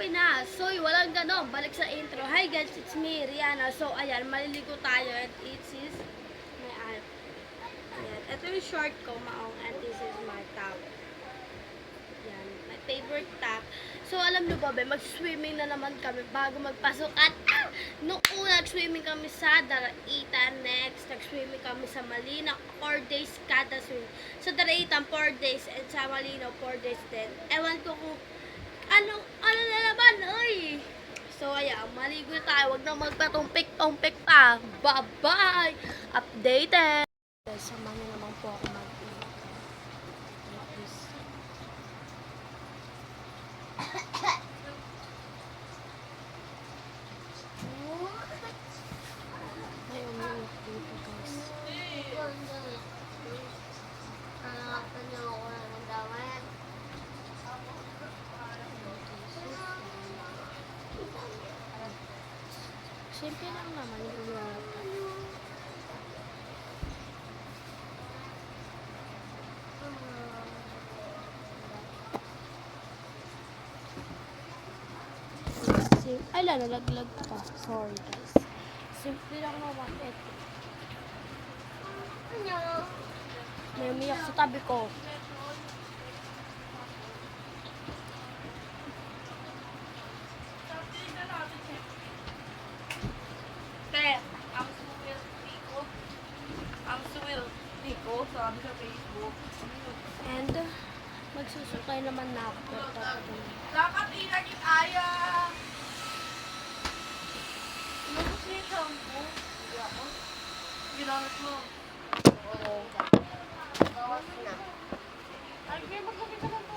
Pinas. So, walang ganon. Balik sa intro. Hi guys, it's me, Rihanna. So, ayan, maliligo tayo and it is my aunt. Ayan, ito yung short ko, maong, and this is my top. Ayan, my favorite top. So, alam nyo ba, mag-swimming na naman kami bago magpasok. At nung una, nag-swimming kami sa Daraitan. Next, nag-swimming kami sa Malinaw. 4 days kada swim. Sa Daraitan, 4 days. And sa Malinaw, 4 days din. Ewan ko kung ano na naman, oy! So, ayan, maligo tayo. Huwag na magpatumpik-tumpik pa. Bye-bye! Updated! Samahan niyo naman po ako mag-iit. Like this. Ay, umiit dito, guys. Simple lang naman yung ginagawa. Ay, nalaglag pa. Sorry, guys. Simple lang naman ito. May umiyak sa tabi ko. Sabi sa Facebook. And, magsusukay naman na ako. Dapat inagit aya. Nagsusita mo. Hindi ako. Ginamit mo. Oo. Bawas na. Ay, magkakita lang po.